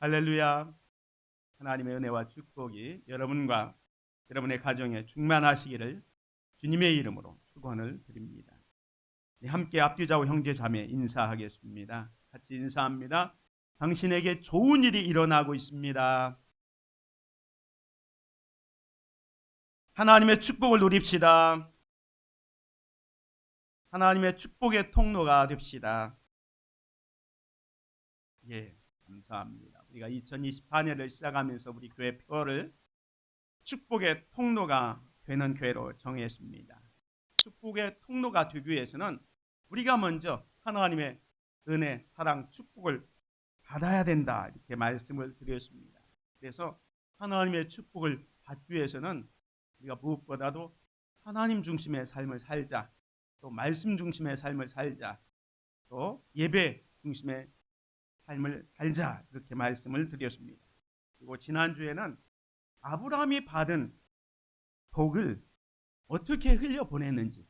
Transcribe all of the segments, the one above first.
할렐루야. 하나님의 은혜와 축복이 여러분과 여러분의 가정에 충만하시기를 주님의 이름으로 축원을 드립니다. 함께 앞뒤좌우 형제 자매 인사하겠습니다. 같이 인사합니다. 당신에게 좋은 일이 일어나고 있습니다. 하나님의 축복을 누립시다. 하나님의 축복의 통로가 됩시다. 예, 감사합니다. 우리가 2024년을 시작하면서 우리 교회 표를 축복의 통로가 되는 교회로 정했습니다. 축복의 통로가 되기 위해서는 우리가 먼저 하나님의 은혜, 사랑, 축복을 받아야 된다, 이렇게 말씀을 드렸습니다. 그래서 하나님의 축복을 받기 위해서는 우리가 무엇보다도 하나님 중심의 삶을 살자, 또 말씀 중심의 삶을 살자, 또 예배 중심의 삶을 살자, 이렇게 말씀을 드렸습니다. 그리고 지난주에는 아브라함이 받은 복을 어떻게 흘려보냈는지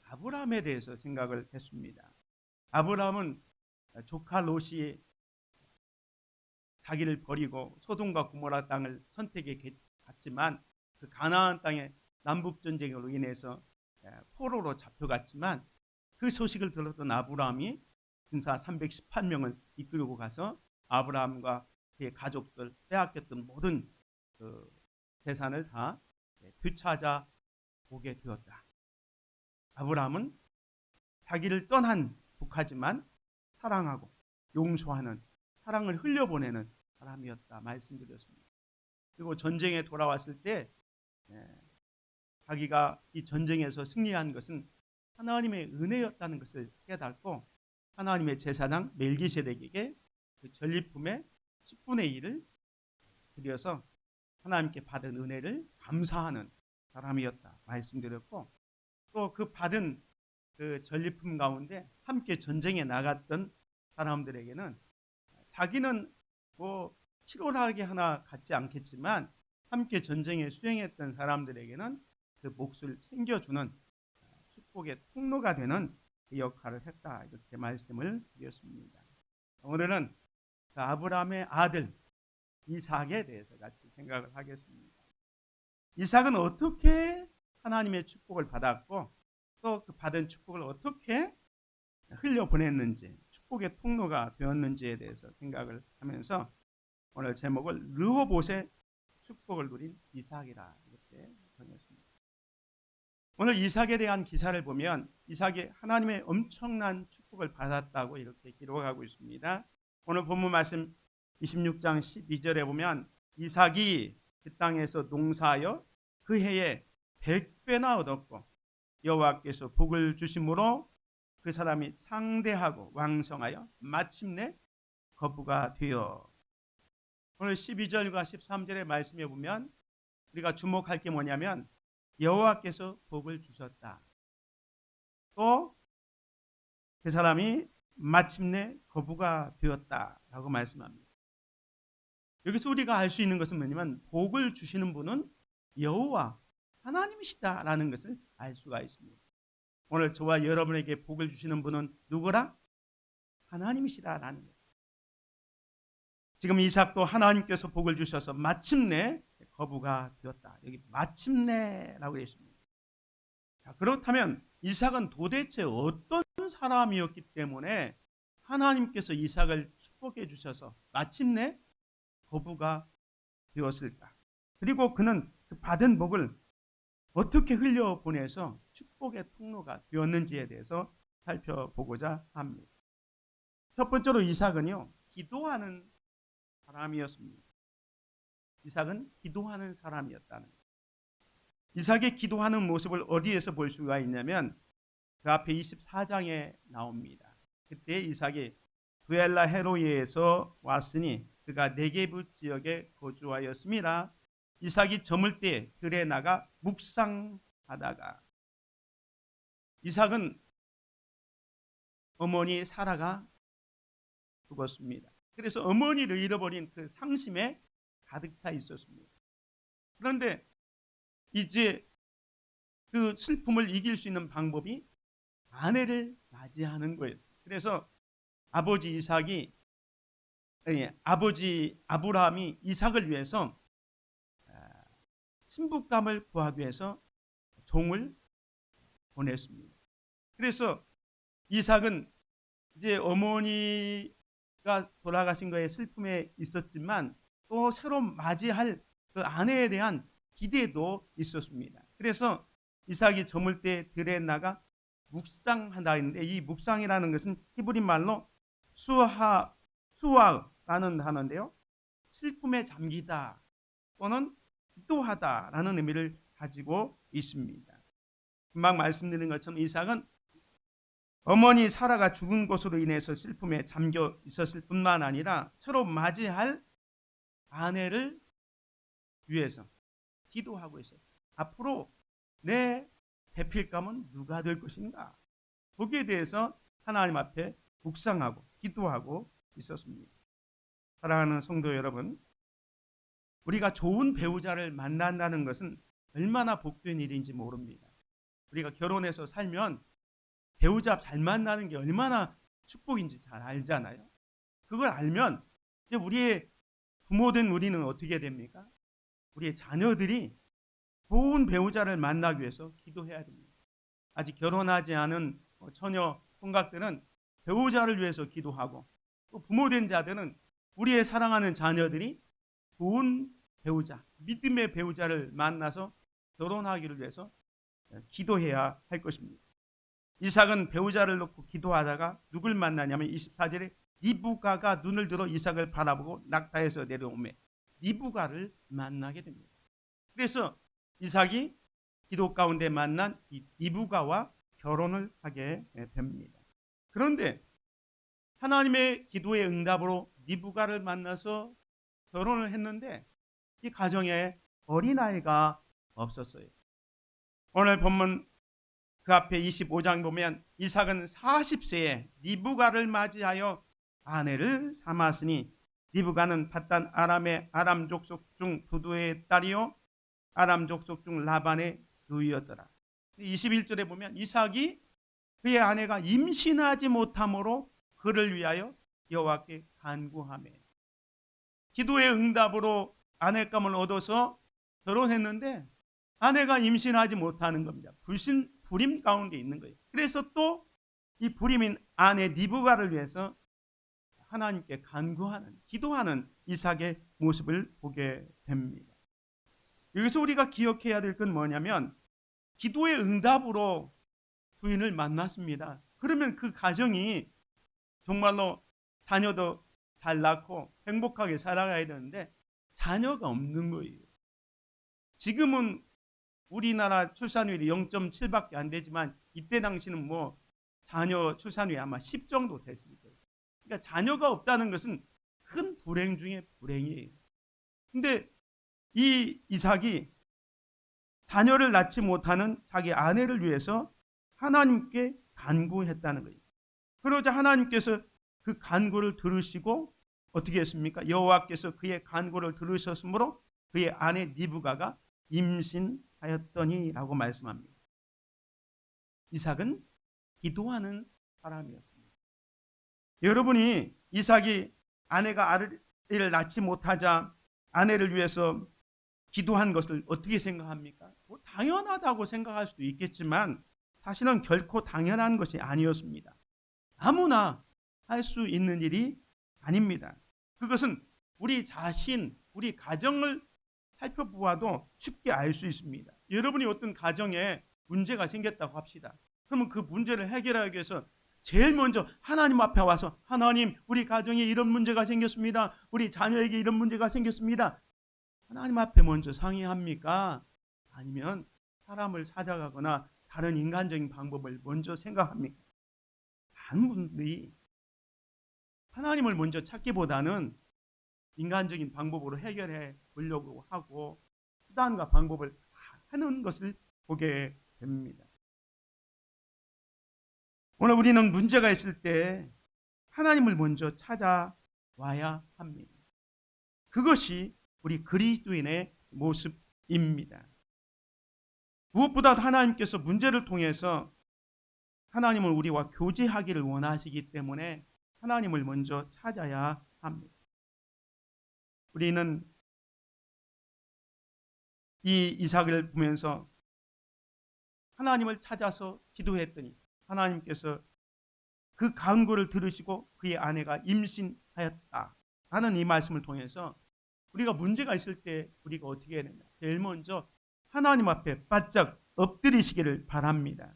아브라함에 대해서 생각을 했습니다. 아브라함은 조카 롯이 자기를 버리고 소돔과 고모라 땅을 선택해 갔지만 그 가나안 땅의 남북전쟁으로 인해서 포로로 잡혀갔지만 그 소식을 들었던 아브라함이 군사 318명을 이끌고 가서 아브라함과 그의 가족들 빼앗겼던 모든 그 재산을 다 되찾아 오게 되었다. 아브라함은 자기를 떠난 조카지만 사랑하고 용서하는, 사랑을 흘려보내는 사람이었다 말씀드렸습니다. 그리고 전쟁에 돌아왔을 때 자기가 이 전쟁에서 승리한 것은 하나님의 은혜였다는 것을 깨닫고 하나님의 제사장 멜기세덱에게 그 전리품의 10분의 1을 드려서 하나님께 받은 은혜를 감사하는 사람이었다 말씀드렸고, 또 그 받은 그 전리품 가운데 함께 전쟁에 나갔던 사람들에게는 자기는 뭐 치료하게 하나 갖지 않겠지만 함께 전쟁에 수행했던 사람들에게는 그 몫을 챙겨주는 축복의 통로가 되는 그 역할을 했다, 이렇게 말씀을 드렸습니다. 오늘은 그 아브라함의 아들 이삭에 대해서 같이 생각을 하겠습니다. 이삭은 어떻게 하나님의 축복을 받았고 또 그 받은 축복을 어떻게 흘려보냈는지, 축복의 통로가 되었는지에 대해서 생각을 하면서 오늘 제목을 르호봇의 축복을 누린 이삭이라 이렇게 정했습니다. 오늘 이삭에 대한 기사를 보면 이삭이 하나님의 엄청난 축복을 받았다고 이렇게 기록하고 있습니다. 오늘 본문 말씀 26장 12절에 보면 이삭이 그 땅에서 농사하여 그 해에 100배나 얻었고 여호와께서 복을 주심으로 그 사람이 창대하고 왕성하여 마침내 거부가 되어. 오늘 12절과 13절의 말씀에 보면 우리가 주목할 게 뭐냐면 여호와께서 복을 주셨다, 또 그 사람이 마침내 거부가 되었다라고 말씀합니다. 여기서 우리가 알 수 있는 것은 뭐냐면 복을 주시는 분은 여호와 하나님이시다라는 것을 알 수가 있습니다. 오늘 저와 여러분에게 복을 주시는 분은 누구라? 하나님이시다라는 것. 지금 이삭도 하나님께서 복을 주셔서 마침내 거부가 되었다. 여기 마침내라고 되어 있습니다. 자, 그렇다면 이삭은 도대체 어떤 사람이었기 때문에 하나님께서 이삭을 축복해 주셔서 마침내 거부가 되었을까? 그리고 그는 그 받은 복을 어떻게 흘려보내서 축복의 통로가 되었는지에 대해서 살펴보고자 합니다. 첫 번째로 이삭은요, 기도하는 사람이었습니다. 이삭은 기도하는 사람이었다는 거예요. 이삭의 기도하는 모습을 어디에서 볼 수가 있냐면 그 앞에 24장에 나옵니다. 그때 이삭이 브엘라 헤로이에서 왔으니 그가 네게부 지역에 거주하였습니다. 이삭이 저물 때 들에 나가 묵상하다가, 이삭은 어머니 사라가 죽었습니다. 그래서 어머니를 잃어버린 그 상심에 가득 차 있었습니다. 그런데 이제 그 슬픔을 이길 수 있는 방법이 아내를 맞이하는 거예요. 그래서 아버지 이삭이 아버지 아브라함이 이삭을 위해서 신부감을 구하기 위해서 종을 보냈습니다. 그래서 이삭은 이제 어머니가 돌아가신 거에 슬픔에 있었지만 또 새로 맞이할 그 아내에 대한 기대도 있었습니다. 그래서 이삭이 저물 때 들에 나가 묵상한다 했는데, 이 묵상이라는 것은 히브리 말로 수아라는 단어인데요, 슬픔에 잠기다 또는 기도하다라는 의미를 가지고 있습니다. 금방 말씀드린 것처럼 이삭은 어머니 사라가 죽은 것으로 인해서 슬픔에 잠겨 있었을 뿐만 아니라 새로 맞이할 아내를 위해서 기도하고 있었어요. 앞으로 내 대필감은 누가 될 것인가? 거기에 대해서 하나님 앞에 묵상하고 기도하고 있었습니다. 사랑하는 성도 여러분, 우리가 좋은 배우자를 만난다는 것은 얼마나 복된 일인지 모릅니다. 우리가 결혼해서 살면 배우자 잘 만나는 게 얼마나 축복인지 잘 알잖아요. 그걸 알면 이제 우리의 부모된 우리는 어떻게 됩니까? 우리의 자녀들이 좋은 배우자를 만나기 위해서 기도해야 됩니다. 아직 결혼하지 않은 처녀 총각들은 배우자를 위해서 기도하고, 또 부모된 자들은 우리의 사랑하는 자녀들이 좋은 배우자, 믿음의 배우자를 만나서 결혼하기를 위해서 기도해야 할 것입니다. 이삭은 배우자를 놓고 기도하다가 누굴 만나냐면 24절에 리브가가 눈을 들어 이삭을 바라보고 낙타에서 내려오매 리브가를 만나게 됩니다. 그래서 이삭이 기도 가운데 만난 이 리브가와 결혼을 하게 됩니다. 그런데 하나님의 기도의 응답으로 리브가를 만나서 결혼을 했는데 이 가정에 어린아이가 없었어요. 오늘 본문 그 앞에 25장 보면 이삭은 40세에 리브가를 맞이하여 아내를 삼았으니 리브가는 밧단 아람의 아람 족속 중 두두의 딸이요 아람 족속 중 라반의 누이였더라. 21절에 보면 이삭이 그의 아내가 임신하지 못함으로 그를 위하여 여호와께 간구하며, 기도의 응답으로 아내감을 얻어서 결혼했는데 아내가 임신하지 못하는 겁니다. 불임 가운데 있는 거예요. 그래서 또 이 불임인 아내 리브가를 위해서 하나님께 간구하는, 기도하는 이삭의 모습을 보게 됩니다. 여기서 우리가 기억해야 될 건 뭐냐면 기도의 응답으로 부인을 만났습니다. 그러면 그 가정이 정말로 자녀도 잘 낳고 행복하게 살아가야 되는데 자녀가 없는 거예요. 지금은 우리나라 출산율이 0.7밖에 안 되지만 이때 당시는 자녀 출산율이 아마 10 정도 됐을 거예요. 그러니까 자녀가 없다는 것은 큰 불행 중에 불행이에요. 근데 이 이삭이 자녀를 낳지 못하는 자기 아내를 위해서 하나님께 간구했다는 거예요. 그러자 하나님께서 그 간구를 들으시고 어떻게 했습니까? 여호와께서 그의 간구를 들으셨으므로 그의 아내 리브가가 임신하였더니 라고 말씀합니다. 이삭은 기도하는 사람이었습니다. 여러분이 이삭이 아내가 아이를 낳지 못하자 아내를 위해서 기도한 것을 어떻게 생각합니까? 당연하다고 생각할 수도 있겠지만 사실은 결코 당연한 것이 아니었습니다. 아무나 할 수 있는 일이 아닙니다. 그것은 우리 자신, 우리 가정을 살펴보아도 쉽게 알 수 있습니다. 여러분이 어떤 가정에 문제가 생겼다고 합시다. 그러면 그 문제를 해결하기 위해서 제일 먼저 하나님 앞에 와서, 하나님, 우리 가정에 이런 문제가 생겼습니다. 우리 자녀에게 이런 문제가 생겼습니다. 하나님 앞에 먼저 상의합니까? 아니면 사람을 찾아가거나 다른 인간적인 방법을 먼저 생각합니까? 많은 분들이 하나님을 먼저 찾기보다는 인간적인 방법으로 해결해 보려고 하고 수단과 방법을 하는 것을 보게 됩니다. 오늘 우리는 문제가 있을 때 하나님을 먼저 찾아와야 합니다. 그것이 우리 그리스도인의 모습입니다. 무엇보다 하나님께서 문제를 통해서 하나님은 우리와 교제하기를 원하시기 때문에 하나님을 먼저 찾아야 합니다. 우리는 이 이삭을 보면서 하나님을 찾아서 기도했더니 하나님께서 그 간구를 들으시고 그의 아내가 임신하였다 하는 이 말씀을 통해서 우리가 문제가 있을 때 우리가 어떻게 해야 되냐, 제일 먼저 하나님 앞에 바짝 엎드리시기를 바랍니다.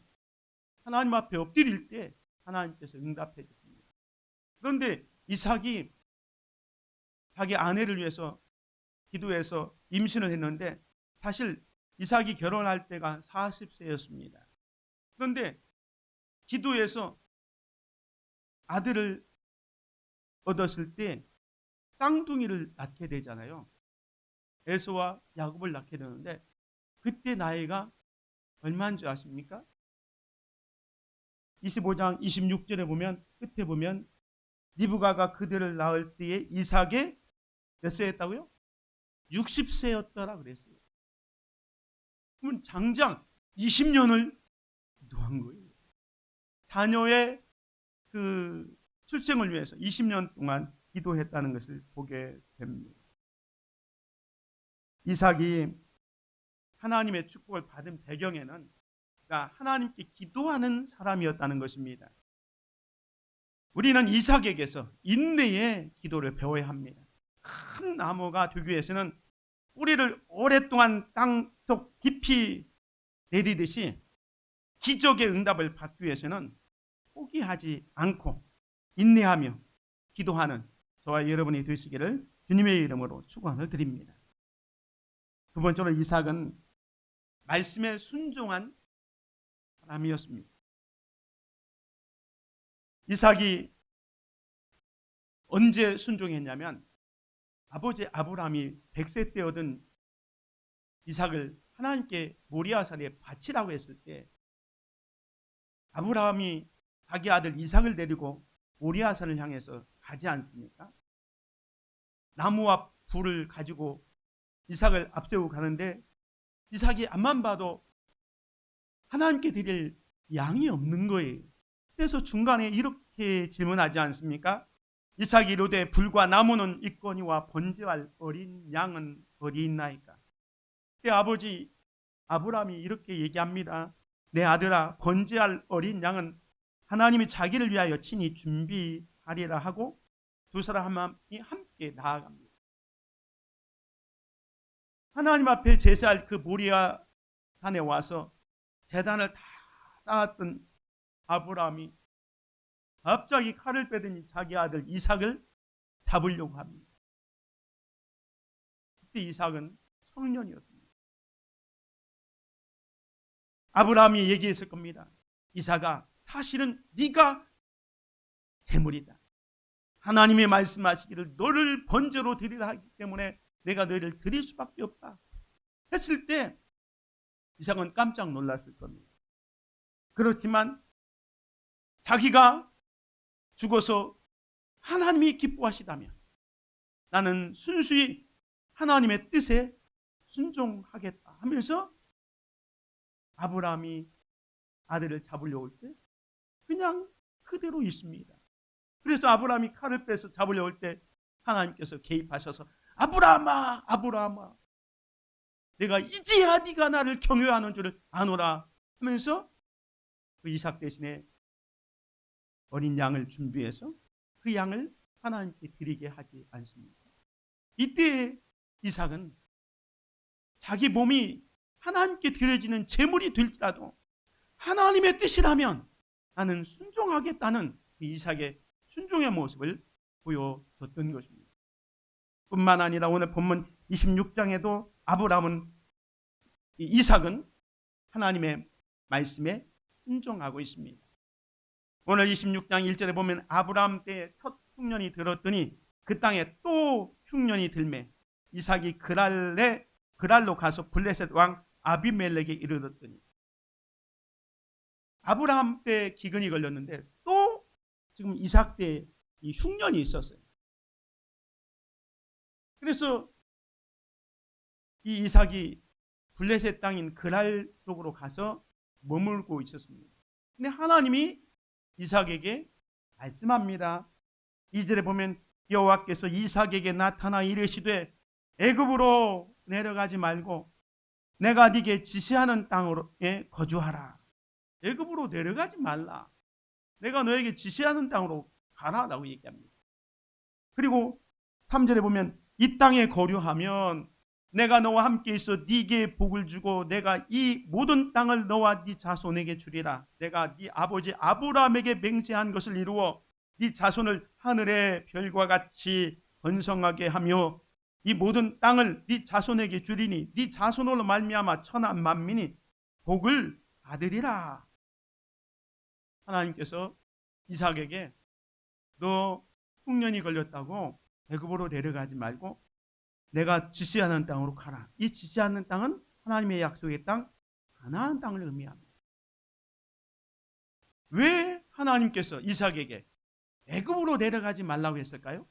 하나님 앞에 엎드릴 때 하나님께서 응답해 주십니다. 그런데 이삭이 자기 아내를 위해서 기도해서 임신을 했는데 사실 이삭이 결혼할 때가 40세였습니다. 그런데 기도해서 아들을 얻었을 때 쌍둥이를 낳게 되잖아요. 에서와 야곱을 낳게 되는데 그때 나이가 얼마인 줄 아십니까? 25장 26절에 보면 끝에 보면 리브가가 그들을 낳을 때에 이삭의 몇 세였다고요? 60세였더라 그랬어요. 그러면 장장 20년을 기도한 거예요. 자녀의 그 출생을 위해서 20년 동안 기도했다는 것을 보게 됩니다. 이삭이 하나님의 축복을 받은 배경에는 그가 하나님께 기도하는 사람이었다는 것입니다. 우리는 이삭에게서 인내의 기도를 배워야 합니다. 큰 나무가 되기 위해서는 뿌리를 오랫동안 땅속 깊이 내리듯이 기적의 응답을 받기 위해서는 포기하지 않고 인내하며 기도하는 저와 여러분이 되시기를 주님의 이름으로 축원을 드립니다. 두 번째로 이삭은 말씀에 순종한 사람이었습니다. 이삭이 언제 순종했냐면 아버지 아브라함이 100세 때 얻은 이삭을 하나님께 모리아산에 바치라고 했을 때 아브라함이 자기 아들 이삭을 데리고 모리아산을 향해서 가지 않습니까? 나무와 불을 가지고 이삭을 앞세우고 가는데 이삭이 앞만 봐도 하나님께 드릴 양이 없는 거예요. 그래서 중간에 이렇게 질문하지 않습니까? 이삭이 이르되 불과 나무는 있거니와 번제할 어린 양은 어디 있나이까? 그때 아버지 아브라함이 이렇게 얘기합니다. 내 아들아, 번제할 어린 양은 하나님이 자기를 위하여 친히 준비하리라 하고 두 사람이 함께 나아갑니다. 하나님 앞에 제사할 그 모리아 산에 와서 제단을 다 쌓았던 아브라함이 갑자기 칼을 빼더니 자기 아들 이삭을 잡으려고 합니다. 그때 이삭은 청년이었습니다. 아브라함이 얘기했을 겁니다. 이삭아, 사실은 네가 재물이다. 하나님이 말씀하시기를 너를 번제로 드리라 하기 때문에 내가 너를 드릴 수밖에 없다 했을 때 이삭은 깜짝 놀랐을 겁니다. 그렇지만 자기가 죽어서 하나님이 기뻐하시다면 나는 순수히 하나님의 뜻에 순종하겠다 하면서 아브라함이 아들을 잡으려고 할 때 그냥 그대로 있습니다. 그래서 아브라함이 칼을 빼서 잡으려고 할 때 하나님께서 개입하셔서 아브라함아, 아브라함아, 내가 이제야 네가 나를 경외하는 줄을 아노라 하면서 그 이삭 대신에 어린 양을 준비해서 그 양을 하나님께 드리게 하지 않습니까? 이때 이삭은 자기 몸이 하나님께 드려지는 제물이 될지라도 하나님의 뜻이라면 나는 순종하겠다는 그 이삭의 순종의 모습을 보여줬던 것입니다. 뿐만 아니라 오늘 본문 26장에도 이삭은 하나님의 말씀에 순종하고 있습니다. 오늘 26장 1절에 보면 아브라함 때 첫 흉년이 들었더니 그 땅에 또 흉년이 들매 이삭이 그랄로 가서 블레셋 왕 아비멜렉에 이르렀더니 아브라함 때 기근이 걸렸는데 또 지금 이삭 때 이 흉년이 있었어요. 그래서 이 이삭이 블레셋 땅인 그랄 쪽으로 가서 머물고 있었습니다. 근데 하나님이 이삭에게 말씀합니다. 2절에 보면 여호와께서 이삭에게 나타나 이르시되 애굽으로 내려가지 말고 내가 네게 지시하는 땅으로 거주하라. 애굽으로 내려가지 말라. 내가 너에게 지시하는 땅으로 가라라고 얘기합니다. 그리고 3절에 보면 이 땅에 거류하면 내가 너와 함께 있어 네게 복을 주고 내가 이 모든 땅을 너와 네 자손에게 주리라. 내가 네 아버지 아브라함에게 맹세한 것을 이루어 네 자손을 하늘의 별과 같이 번성하게 하며 이 모든 땅을 네 자손에게 주리니 네 자손으로 말미암아 천하 만민이 복을 받으리라. 하나님께서 이삭에게 너 흉년이 걸렸다고 애굽으로 내려가지 말고 내가 지시하는 땅으로 가라. 이 지시하는 땅은 하나님의 약속의 땅 가나안 땅을 의미합니다. 왜 하나님께서 이삭에게 애굽으로 내려가지 말라고 했을까요?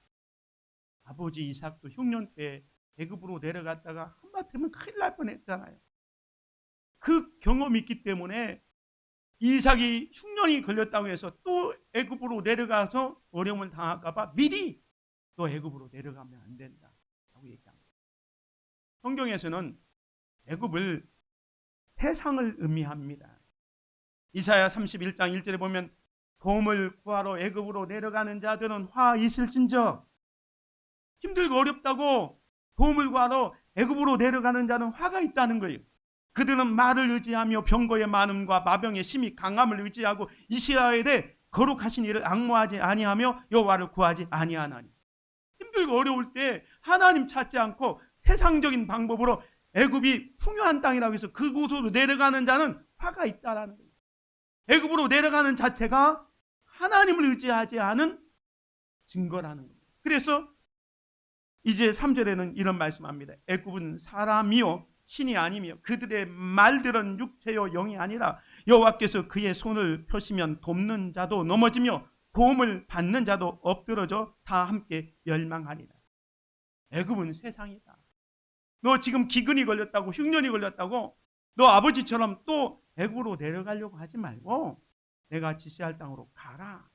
아버지 이삭도 흉년 때 애굽으로 내려갔다가 한바탕은 큰일 날 뻔했잖아요. 그 경험이 있기 때문에 이삭이 흉년이 걸렸다고 해서 또 애굽으로 내려가서 어려움을 당할까 봐 미리 또 애굽으로 내려가면 안 된다 라고 얘기합니다. 성경에서는 애굽을 세상을 의미합니다. 이사야 31장 1절에 보면 도움을 구하러 애굽으로 내려가는 자들은 화 있을진저. 힘들고 어렵다고 도움을 구하러 애굽으로 내려가는 자는 화가 있다는 거예요. 그들은 말을 의지하며 병거의 많음과 마병의 심히 강함을 의지하고 이스라엘의 거룩하신 이를 앙모하지 아니하며 여호와를 구하지 아니하나니. 힘들고 어려울 때 하나님 찾지 않고 세상적인 방법으로 애굽이 풍요한 땅이라고 해서 그곳으로 내려가는 자는 화가 있다라는 거예요. 애굽으로 내려가는 자체가 하나님을 의지하지 않은 증거라는 겁니다. 그래서 이제 3절에는 이런 말씀합니다. 애굽은 사람이요 신이 아니며 그들의 말들은 육체요 영이 아니라 여호와께서 그의 손을 펴시면 돕는 자도 넘어지며 도움을 받는 자도 엎드러져 다 함께 멸망하리라. 애굽은 세상이다. 너 지금 기근이 걸렸다고 흉년이 걸렸다고 너 아버지처럼 또 애굽으로 내려가려고 하지 말고 내가 지시할 땅으로 가라.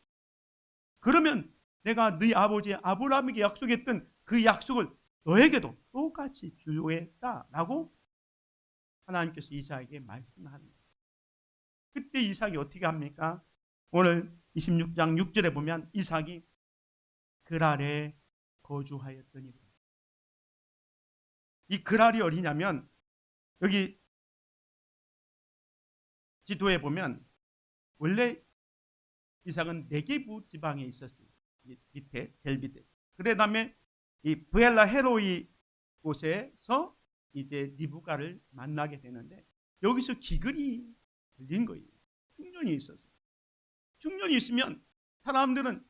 그러면 내가 네 아버지 아브라함에게 약속했던 그 약속을 너에게도 똑같이 주겠다라고 하나님께서 이삭에게 말씀합니다. 그때 이삭이 어떻게 합니까? 오늘 26장 6절에 보면 이삭이 그랄에 거주하였더니, 이 그랄이 어디냐면 여기 지도에 보면 원래 이삭은 네게부 지방에 있었어요. 밑에 델비드. 그 다음에 이 브엘라 헤로이 곳에서 이제 리브가를 만나게 되는데 여기서 기근이 걸린 거예요. 흉년이 있어서. 흉년이 있으면 사람들은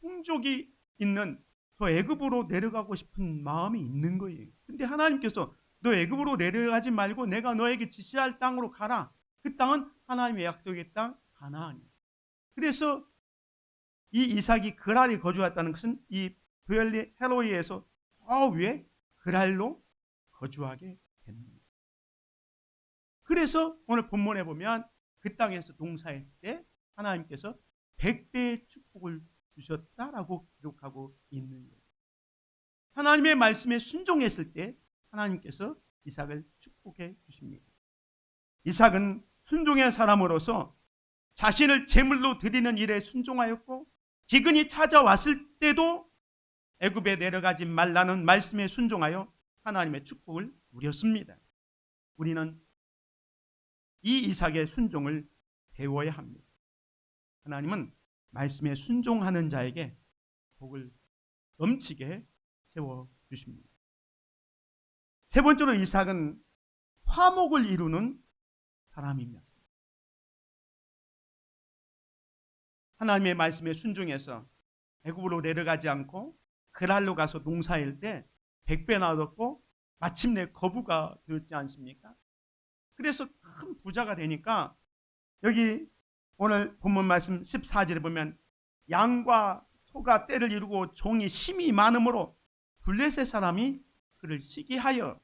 풍족이 있는 저 애굽으로 내려가고 싶은 마음이 있는 거예요. 근데 하나님께서 너 애굽으로 내려가지 말고 내가 너에게 지시할 땅으로 가라. 그 땅은 하나님의 약속의 땅 가나안이에요. 그래서 이 이삭이 그랄에 거주했다는 것은 이 브엘리 헤로이에서 저 위에 그랄로 거주하게 됩니다. 그래서 오늘 본문에 보면 그 땅에서 농사했을 때 하나님께서 100배의 축복을 주셨다라고 기록하고 있는 거예요. 하나님의 말씀에 순종했을 때 하나님께서 이삭을 축복해 주십니다. 이삭은 순종의 사람으로서 자신을 제물로 드리는 일에 순종하였고 기근이 찾아왔을 때도 애굽에 내려가지 말라는 말씀에 순종하여 하나님의 축복을 누렸습니다. 우리는 이 이삭의 순종을 배워야 합니다. 하나님은 말씀에 순종하는 자에게 복을 넘치게 채워주십니다. 세 번째로 이삭은 화목을 이루는 사람입니다. 하나님의 말씀에 순종해서 애굽으로 내려가지 않고 그랄로 가서 농사일 때 100배나 얻었고 마침내 거부가 되었지 않습니까? 그래서 큰 부자가 되니까 여기 오늘 본문 말씀 14절에 보면 양과 소가 떼를 이루고 종이 심이 많으므로 블레셋 사람이 그를 시기하여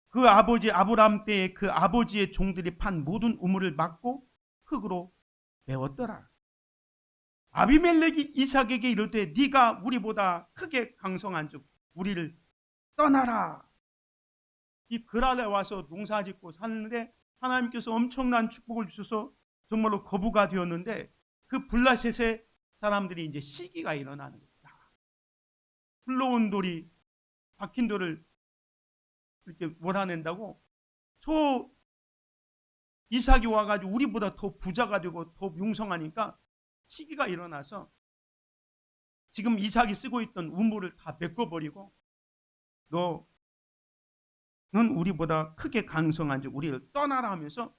그 아버지 아브라함 때에 그 아버지의 종들이 판 모든 우물을 막고 흙으로 메웠더라. 아비멜렉이 이삭에게 이르되 네가 우리보다 크게 강성한즉 우리를 떠나라. 이 그랄에 와서 농사짓고 사는데 하나님께서 엄청난 축복을 주셔서 정말로 거부가 되었는데 그 블라셋의 사람들이 이제 시기가 일어나는 거예요. 굴러온 돌이 박힌 돌을 이렇게 몰아낸다고 저 이삭이 와가지고 우리보다 더 부자가 되고 더 융성하니까 시기가 일어나서 지금 이삭이 쓰고 있던 우물을 다 메꿔버리고 너는 우리보다 크게 강성한지 우리를 떠나라 하면서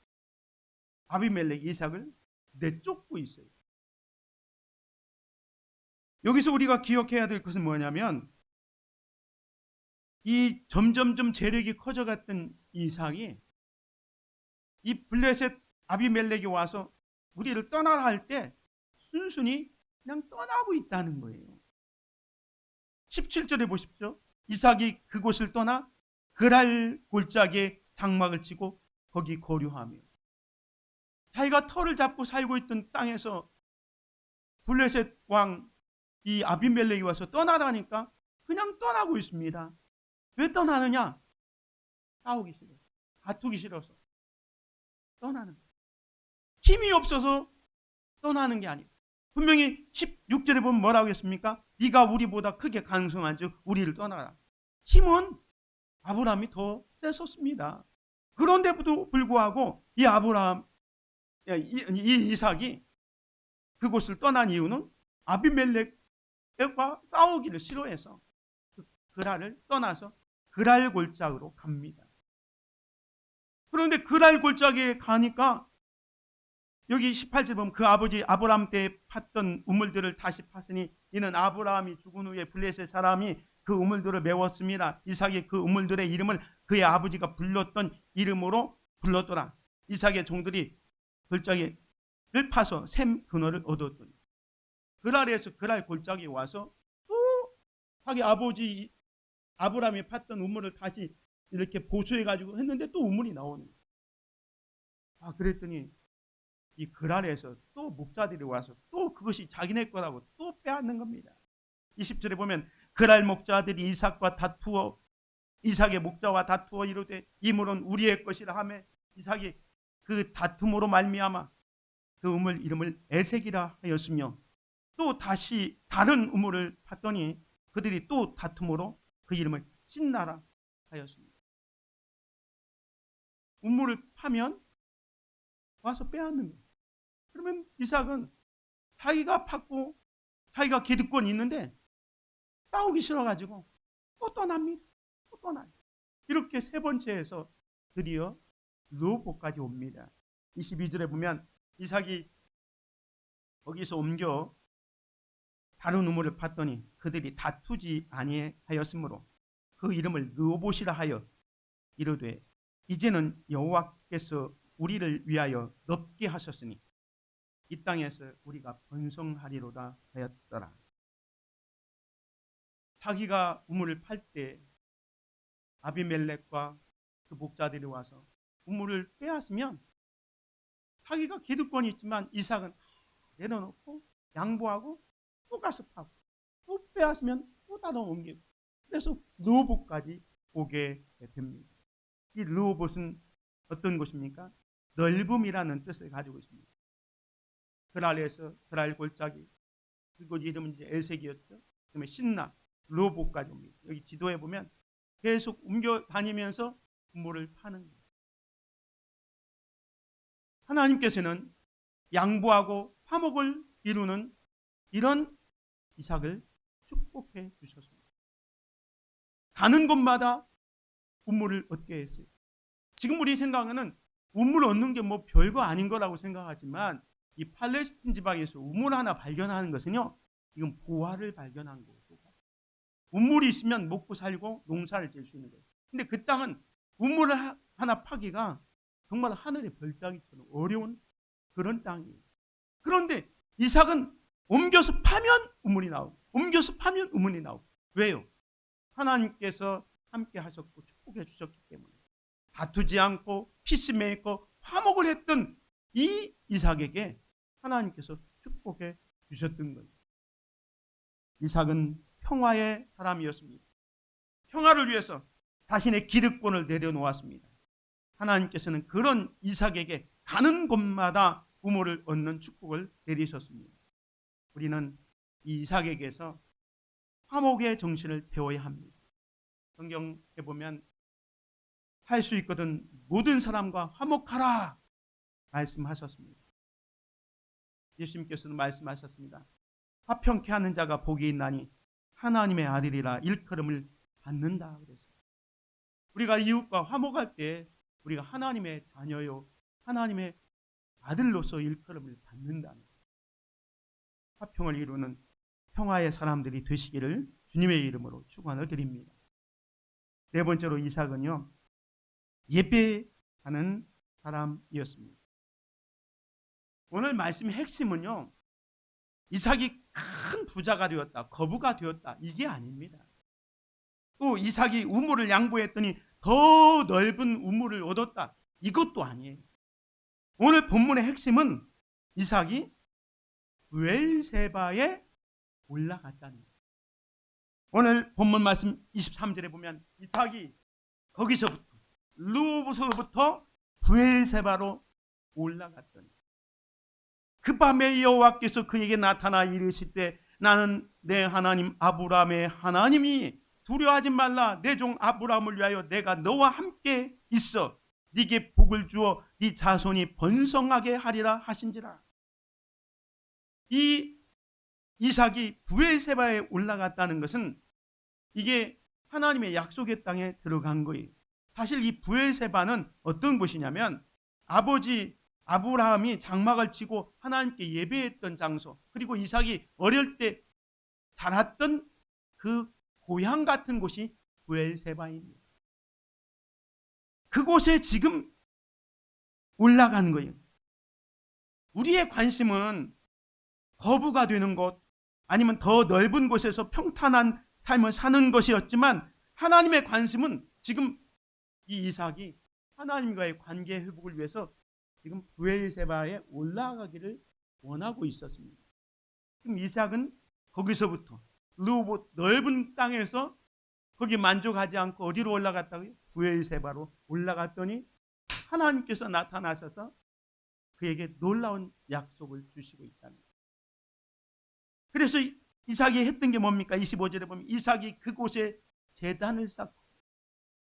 아비멜렉 이삭을 내쫓고 있어요. 여기서 우리가 기억해야 될 것은 뭐냐면 이 점점점 재력이 커져갔던 이삭이 이 블레셋 아비멜렉이 와서 우리를 떠나라 할 때 순순히 그냥 떠나고 있다는 거예요. 17절에 보십시오. 이삭이 그곳을 떠나 그랄 골짜기에 장막을 치고 거기 거류하며 자기가 터를 잡고 살고 있던 땅에서 블레셋 왕 이 아비멜렉이 와서 떠나라니까 그냥 떠나고 있습니다. 왜 떠나느냐? 싸우기 싫어서, 다투기 싫어서 떠나는 거예요. 힘이 없어서 떠나는 게 아니에요. 분명히 16절에 보면 뭐라고 했습니까? 네가 우리보다 크게 강성한즉 우리를 떠나라. 힘은 아브라함이 더 셌었습니다. 그런데도 불구하고 이 아브라함, 이 이삭이 그곳을 떠난 이유는 아비멜렉과 싸우기를 싫어해서 그랄을 떠나서 그랄 골짜기로 갑니다. 그런데 그랄 골짜기에 가니까 여기 18절 보면 그 아버지 아브라함 때 팠던 우물들을 다시 팠으니 이는 아브라함이 죽은 후에 블레셋 사람이 그 우물들을 메웠습니다. 이삭이 그 우물들의 이름을 그의 아버지가 불렀던 이름으로 불렀더라. 이삭의 종들이 골짜기를 파서 샘 근원을 얻었더니 그랄에서 그랄 골짜기에 와서 또 자기 아버지 아브라함이 팠던 우물을 다시 이렇게 보수해가지고 했는데 또 우물이 나오는 거예요. 그랬더니 이 그랄에서 또 목자들이 와서 또 그것이 자기네 거라고 또 빼앗는 겁니다. 20절에 보면 그랄 목자들이 이삭의 목자와 다투어 이르되 이 물은 우리의 것이라 하며 이삭이 그 다툼으로 말미암아 그 우물 이름을 에색이라 하였으며 또 다시 다른 우물을 팠더니 그들이 또 다툼으로 그 이름을 신나라 하였습니다. 우물을 파면 와서 빼앗는 거예요. 그러면 이삭은 자기가 팠고 자기가 기득권이 있는데 싸우기 싫어가지고 또 떠납니다. 또 떠나요. 이렇게 세 번째에서 드디어 르호보까지 옵니다. 22절에 보면 이삭이 거기서 옮겨 다른 우물을 팠더니 그들이 다투지 아니하였으므로 그 이름을 르호봇이라 하여 이르되 이제는 여호와께서 우리를 위하여 넓게 하셨으니 이 땅에서 우리가 번성하리로다 하였더라. 자기가 우물을 팔 때 아비멜렉과 그 목자들이 와서 우물을 빼앗으면 자기가 기득권이 있지만 이삭은 내려놓고 양보하고 또 가서 파고 또 빼앗으면 또 따로 옮기고 그래서 르호봇까지 오게 됩니다. 이 르호봇은 어떤 곳입니까? 넓음이라는 뜻을 가지고 있습니다. 그랄에서 그랄 골짜기 그리고 이름은 이제 에색이었죠. 그다음에 신나 르호봇까지 옵니다. 여기 지도에 보면 계속 옮겨 다니면서 우물을 파는 거예요. 하나님께서는 양보하고 화목을 이루는 이런 이삭을 축복해 주셨습니다. 가는 곳마다 우물을 얻게 했어요. 지금 우리 생각에는 우물 얻는 게 뭐 별거 아닌 거라고 생각하지만 이 팔레스틴 지방에서 우물 하나 발견하는 것은요, 이건 보화를 발견한 거예요. 우물이 있으면 먹고 살고 농사를 지을 수 있는 거예요. 근데 그 땅은 우물을 하나 파기가 정말 하늘의 별따기처럼 어려운 그런 땅이에요. 그런데 이삭은 옮겨서 파면 우물이 나오고 옮겨서 파면 우물이 나오고. 왜요? 하나님께서 함께 하셨고 축복해 주셨기 때문에. 다투지 않고 피스메이커 화목을 했던 이 이삭에게 하나님께서 축복해 주셨던 거예요. 이삭은 평화의 사람이었습니다. 평화를 위해서 자신의 기득권을 내려놓았습니다. 하나님께서는 그런 이삭에게 가는 곳마다 부모를 얻는 축복을 내리셨습니다. 우리는 이 이삭에게서 화목의 정신을 배워야 합니다. 성경에 보면 할 수 있거든 모든 사람과 화목하라 말씀하셨습니다. 예수님께서는 말씀하셨습니다. 화평케 하는 자가 복이 있나니 하나님의 아들이라 일컬음을 받는다 그랬어요. 우리가 이웃과 화목할 때 우리가 하나님의 자녀요 하나님의 아들로서 일컬음을 받는다는 거예요. 화평을 이루는 평화의 사람들이 되시기를 주님의 이름으로 축원을 드립니다. 네 번째로 이삭은요, 예배하는 사람이었습니다. 오늘 말씀의 핵심은요, 이삭이 큰 부자가 되었다, 거부가 되었다, 이게 아닙니다. 또 이삭이 우물을 양보했더니 더 넓은 우물을 얻었다, 이것도 아니에요. 오늘 본문의 핵심은 이삭이 브엘세바에 올라갔다는 거예요. 오늘 본문 말씀 23절에 보면 이삭이 거기서부터 루브서부터 브엘세바로 올라갔더니 그 밤에 여호와께서 그에게 나타나 이르시되 나는 내 하나님 아브라함의 하나님이 두려워하지 말라. 내 종 아브라함을 위하여 내가 너와 함께 있어 네게 복을 주어 네 자손이 번성하게 하리라 하신지라. 이 이삭이 브엘세바에 올라갔다는 것은 이게 하나님의 약속의 땅에 들어간 거예요. 사실 이 브엘세바는 어떤 곳이냐면 아버지 아브라함이 장막을 치고 하나님께 예배했던 장소, 그리고 이삭이 어릴 때 자랐던 그 고향 같은 곳이 브엘세바입니다. 그곳에 지금 올라간 거예요. 우리의 관심은 거부가 되는 곳, 아니면 더 넓은 곳에서 평탄한 삶을 사는 것이었지만 하나님의 관심은 지금 이 이삭이 하나님과의 관계 회복을 위해서 지금 브엘세바에 올라가기를 원하고 있었습니다. 지금 이삭은 거기서부터 르호봇 넓은 땅에서 거기 만족하지 않고 어디로 올라갔다고요? 브엘세바로 올라갔더니 하나님께서 나타나셔서 그에게 놀라운 약속을 주시고 있다는 거예요. 그래서 이삭이 했던 게 뭡니까? 25절에 보면 이삭이 그곳에 제단을 쌓고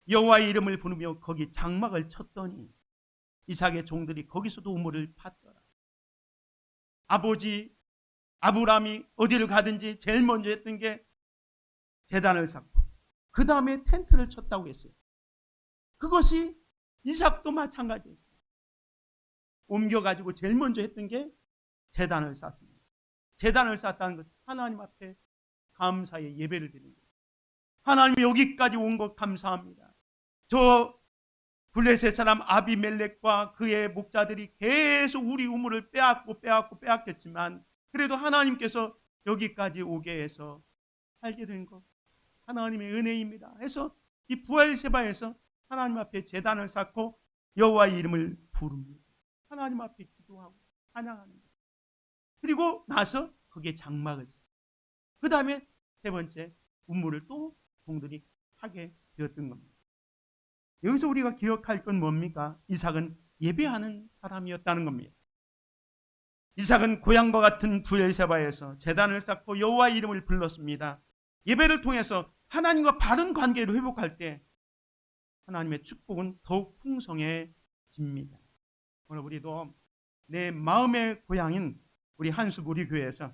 여호와의 이름을 부르며 거기 장막을 쳤더니 이삭의 종들이 거기서도 우물을 팠더라. 아버지 아브라함이 어디를 가든지 제일 먼저 했던 게 제단을 쌓고 그 다음에 텐트를 쳤다고 했어요. 그것이 이삭도 마찬가지였어요. 옮겨가지고 제일 먼저 했던 게 제단을 쌓습니다. 제단을 쌓았다는 것, 하나님 앞에 감사의 예배를 드리는 거예요. 하나님이 여기까지 온 것 감사합니다. 저 블레셋 사람 아비멜렉과 그의 목자들이 계속 우리 우물을 빼앗겼지만 그래도 하나님께서 여기까지 오게 해서 살게 된 것 하나님의 은혜입니다 해서 이 브엘세바에서 하나님 앞에 제단을 쌓고 여호와의 이름을 부릅니다. 하나님 앞에 기도하고 찬양하는 거예요. 그리고 나서 거기에 장막을 짓고 그 다음에 세 번째 우물을 또 종들이 하게 되었던 겁니다. 여기서 우리가 기억할 건 뭡니까? 이삭은 예배하는 사람이었다는 겁니다. 이삭은 고향과 같은 브엘세바에서 제단을 쌓고 여호와의 이름을 불렀습니다. 예배를 통해서 하나님과 바른 관계를 회복할 때 하나님의 축복은 더욱 풍성해집니다. 오늘 우리도 내 마음의 고향인 우리 한수부리 교회에서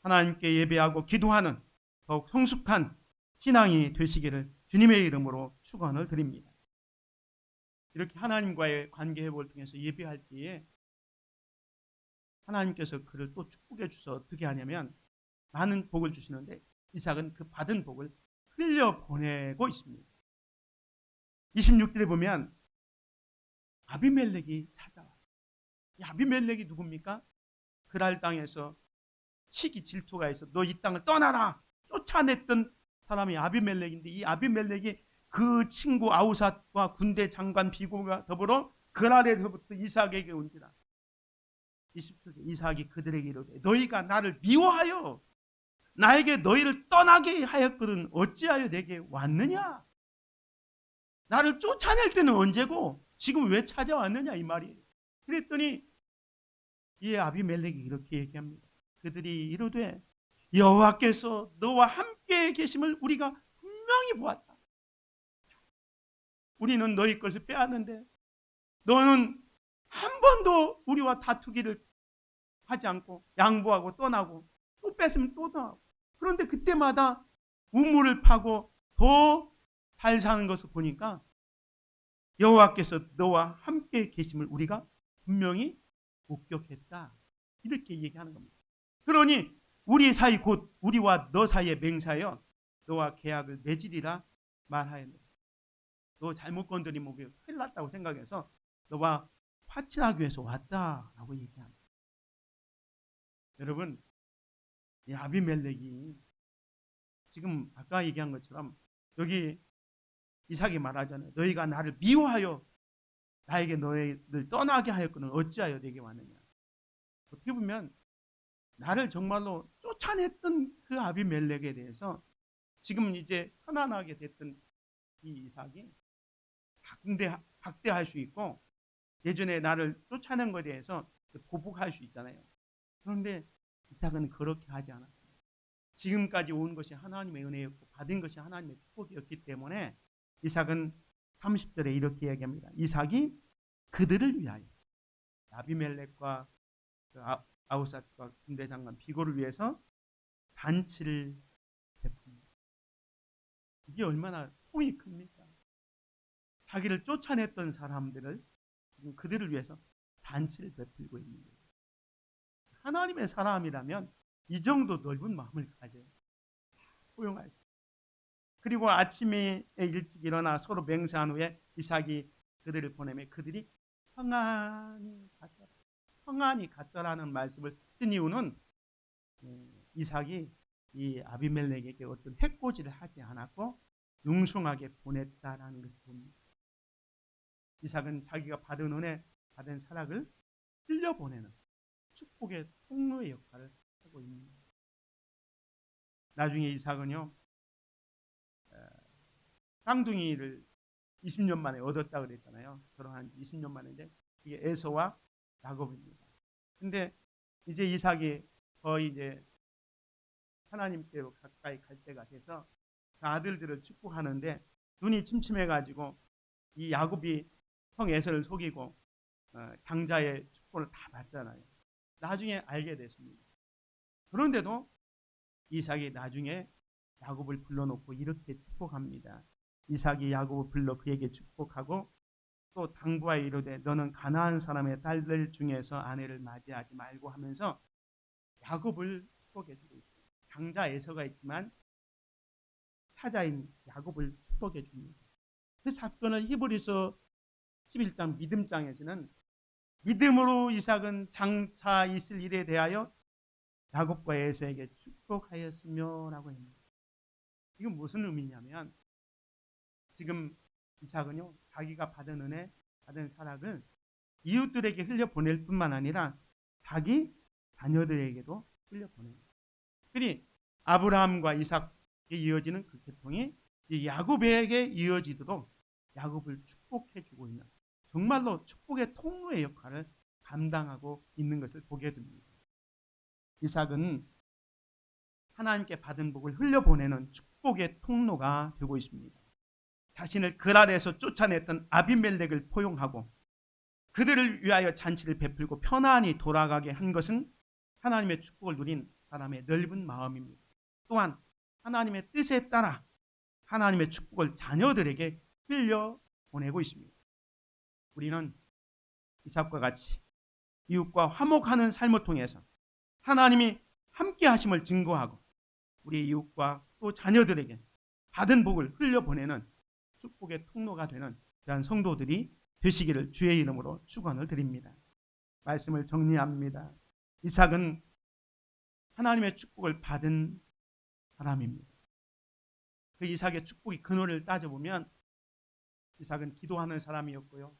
하나님께 예배하고 기도하는 더욱 성숙한 신앙이 되시기를 주님의 이름으로 축원을 드립니다. 이렇게 하나님과의 관계 회복을 통해서 예배할 때에 하나님께서 그를 또 축복해 주셔서 어떻게 하냐면 많은 복을 주시는데 이삭은 그 받은 복을 흘려보내고 있습니다. 26절에 보면 아비멜렉이 찾아와요. 이 아비멜렉이 누굽니까? 그랄 땅에서 시기 질투가 있어 너 이 땅을 떠나라 쫓아냈던 사람이 아비멜렉인데 이 아비멜렉이 그 친구 아우삿과 군대 장관 비고가 더불어 그랄에서부터 이삭에게 온지라. 27절 이삭이 그들에게 이르되 너희가 나를 미워하여 나에게 너희를 떠나게 하였거든 어찌하여 내게 왔느냐? 나를 쫓아낼 때는 언제고 지금 왜 찾아왔느냐 이 말이에요. 그랬더니 이 아비멜렉이 이렇게 얘기합니다. 그들이 이르되 여호와께서 너와 함께 계심을 우리가 분명히 보았다. 우리는 너희 것을 빼앗는데 너는 한 번도 우리와 다투기를 하지 않고 양보하고 떠나고 또 뺏으면 또 나오고 그런데 그때마다 우물을 파고 더 잘 사는 것을 보니까 여호와께서 너와 함께 계심을 우리가 분명히 목격했다. 이렇게 얘기하는 겁니다. 그러니 우리 사이 곧 우리와 너 사이에 맹세하여 너와 계약을 맺으리라 말하였네. 너 잘못 건드리면 큰일 났다고 생각해서 너와 화친하기 위해서 왔다라고 얘기합니다. 여러분, 이 아비멜렉이 지금 아까 얘기한 것처럼 여기 이삭이 말하잖아요. 너희가 나를 미워하여 나에게 너희를 떠나게 하였거든 어찌하여 내게 왔느냐. 어떻게 보면 나를 정말로 쫓아냈던 그 아비멜렉에 대해서 지금 이제 편안하게 됐던 이 이삭이 박대할 수 있고 예전에 나를 쫓아낸 것에 대해서 보복할 수 있잖아요. 그런데 이삭은 그렇게 하지 않았습니다. 지금까지 온 것이 하나님의 은혜였고 받은 것이 하나님의 축복이었기 때문에 이삭은 30절에 이렇게 얘기합니다. 이삭이 그들을 위하여 아비멜렉과 아우삿과 군대장관 비고를 위해서 잔치를 베풉니다. 이게 얼마나 통이 큽니까? 자기를 쫓아냈던 사람들을 지금 그들을 위해서 잔치를 베풀고 있는 거예요. 하나님의 사람이라면 이 정도 넓은 마음을 가져요. 포용할 수. 그리고 아침에 일찍 일어나 서로 맹세한 후에 이삭이 그들을 보내며 그들이 평안히 갔더라. 평안히 갔더라는 말씀을 쓴 이유는 이삭이 이 아비멜렉에게 어떤 해코지를 하지 않았고 융숭하게 보냈다라는 것을 봅니다. 이삭은 자기가 받은 은혜, 받은 사랑을 흘려보내는 축복의 통로의 역할을 하고 있는 거예요. 나중에 이삭은요, 쌍둥이를 20년 만에 얻었다 그랬잖아요. 결혼한 20년 만인데 이게 에서와 야곱입니다. 근데 이제 이삭이 거의 이제 하나님께로 가까이 갈 때가 돼서 그 아들들을 축복하는데 눈이 침침해가지고 이 야곱이 형 에서를 속이고 장자의 축복을 다 받잖아요. 나중에 알게 됐습니다. 그런데도 이삭이 나중에 야곱을 불러놓고 이렇게 축복합니다. 이삭이 야곱을 불러 그에게 축복하고 또 당부하여 이르되 너는 가나안 사람의 딸들 중에서 아내를 맞이하지 말고 하면서 야곱을 축복해 주고 있습니다. 장자 에서가 있지만 사자인 야곱을 축복해 줍니다. 그 사건을 히브리서 11장 믿음장에서는 믿음으로 이삭은 장차 있을 일에 대하여 야곱과 에서에게 축복하였으며 라고 합니다. 이건 무슨 의미냐면 지금 이삭은요 자기가 받은 은혜, 받은 사랑을 이웃들에게 흘려보낼 뿐만 아니라 자기 자녀들에게도 흘려보냅니다. 그러니 아브라함과 이삭에 이어지는 그 계통이 야곱에게 이어지도록 야곱을 축복해주고 있는 정말로 축복의 통로의 역할을 감당하고 있는 것을 보게 됩니다. 이삭은 하나님께 받은 복을 흘려보내는 축복의 통로가 되고 있습니다. 자신을 그랄에서 쫓아냈던 아비멜렉을 포용하고 그들을 위하여 잔치를 베풀고 편안히 돌아가게 한 것은 하나님의 축복을 누린 사람의 넓은 마음입니다. 또한 하나님의 뜻에 따라 하나님의 축복을 자녀들에게 흘려보내고 있습니다. 우리는 이삭과 같이 이웃과 화목하는 삶을 통해서 하나님이 함께 하심을 증거하고 우리 이웃과 또 자녀들에게 받은 복을 흘려보내는 축복의 통로가 되는 그런 성도들이 되시기를 주의 이름으로 축원을 드립니다. 말씀을 정리합니다. 이삭은 하나님의 축복을 받은 사람입니다. 그 이삭의 축복의 근원을 따져보면 이삭은 기도하는 사람이었고요.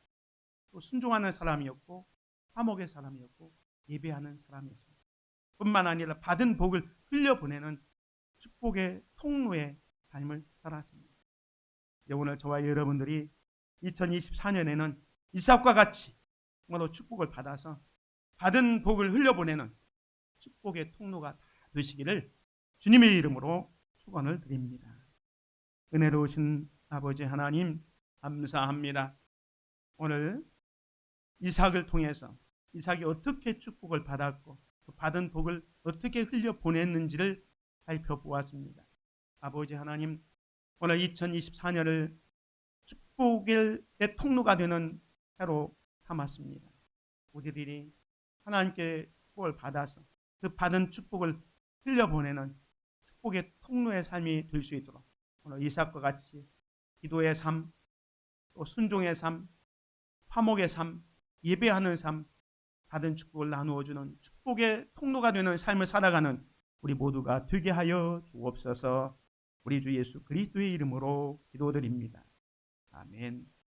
또 순종하는 사람이었고 화목의 사람이었고 예배하는 사람이었습니다. 뿐만 아니라 받은 복을 흘려보내는 축복의 통로의 삶을 살았습니다. 오늘 저와 여러분들이 2024년에는 이삭과 같이 정말로 축복을 받아서 받은 복을 흘려보내는 축복의 통로가 다 되시기를 주님의 이름으로 축원을 드립니다. 은혜로우신 아버지 하나님 감사합니다. 오늘 이삭을 통해서 이삭이 어떻게 축복을 받았고 그 받은 복을 어떻게 흘려보냈는지를 살펴보았습니다. 아버지 하나님, 오늘 2024년을 축복의 통로가 되는 해로 삼았습니다. 우리들이 하나님께 축복을 받아서 그 받은 축복을 흘려보내는 축복의 통로의 삶이 될 수 있도록 오늘 이삭과 같이 기도의 삶, 또 순종의 삶, 화목의 삶, 예배하는 삶, 받은 축복을 나누어주는 축복의 통로가 되는 삶을 살아가는 우리 모두가 되게 하여 주옵소서. 우리 주 예수 그리스도의 이름으로 기도드립니다. 아멘.